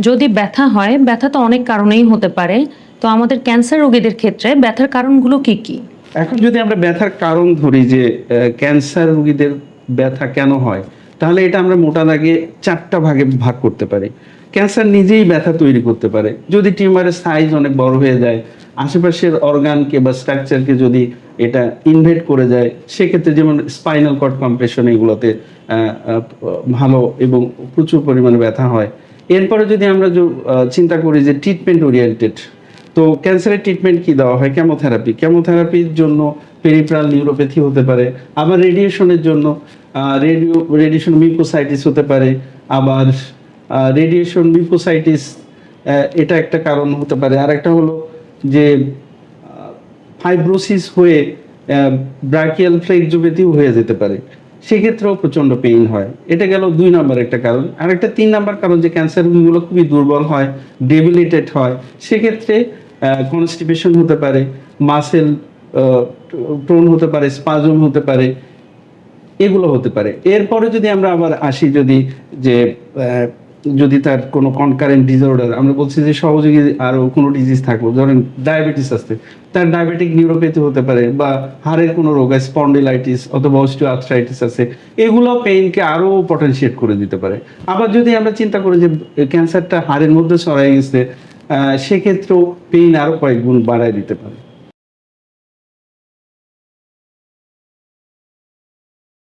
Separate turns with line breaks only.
যদি ব্যথা হয়, ব্যথা তো অনেক কারণেই হতে পারে। তো আমাদের ক্যান্সার রোগীদের ক্ষেত্রে ব্যথার কারণগুলো কি, কি?
এখন যদি আমরা ব্যথার কারণ ধরি যে ক্যান্সার রোগীদের ব্যথা কেন হয়, তাহলে এটা আমরা মোটা দাগে 4টা ভাগে ভাগ করতে পারি। ক্যান্সার নিজেই ব্যথা তৈরি করতে পারে। যদি টিউমারের সাইজ অনেক বড় হয়ে যায়, আশেপাশের অর্গানকে বা স্ট্রাকচারকে যদি এটা ইনভেড করে যায়, সেক্ষেত্রে যেমন স্পাইনাল কর্ড কম্প্রেশন এগুলোতে ভালো এবং প্রচুর পরিমাণে ব্যথা হয়। এরপরে যদি আমরা চিন্তা করি যে ট্রিটমেন্ট ওরিয়েন্টেড, তো ক্যান্সারের ট্রিটমেন্ট কি দেওয়া হয়? কেমোথেরাপির জন্য পেরিফেরাল নিউরোপ্যাথি হতে পারে, আবার রেডিয়েশনের জন্য রেডিয়েশন মিউকোসাইটিস হতে পারে, আবার রেডিয়েশন মিউকোসাইটিস এটা একটা কারণ হতে পারে। আর একটা হলো যে ফাইব্রোসিস হয়ে ব্রাকিয়াল ফ্লেক্সোপ্যাথিও হয়ে যেতে পারে, সেক্ষেত্রেও প্রচণ্ড পেইন হয়। এটা গেল 2 নাম্বার একটা কারণ। আর একটা 3 নাম্বার কারণ যে ক্যান্সার রোগীগুলো খুবই দুর্বল হয়, ডেবিলিটেড হয়, সেক্ষেত্রে কনস্টিপেশন হতে পারে, মাসেল টোন হতে পারে, স্পাজম হতে পারে, এগুলো হতে পারে। এরপরে যদি আমরা আবার আসি যে যদি তার কোনো কনকারেন্ট ডিসঅর্ডার, আমরা বলছি যে সহযোগী আরও কোনো ডিজিজ থাকলো, ধরেন ডায়াবেটিস আছে, তার ডায়াবেটিক নিউরোপ্যাথি হতে পারে, বা হাড়ের কোনো রোগ আছে, স্পন্ডিলাইটিস অথবা অস্টিওআর্থ্রাইটিস আছে, এগুলো পেইনকে আরও পটেনশিয়েট করে দিতে পারে। আবার যদি আমরা চিন্তা করি যে ক্যান্সারটা হাড়ের মধ্যে ছড়াই গেছে, সেক্ষেত্রেও পেইন আরও কয়েক গুণ বাড়ায় দিতে পারে।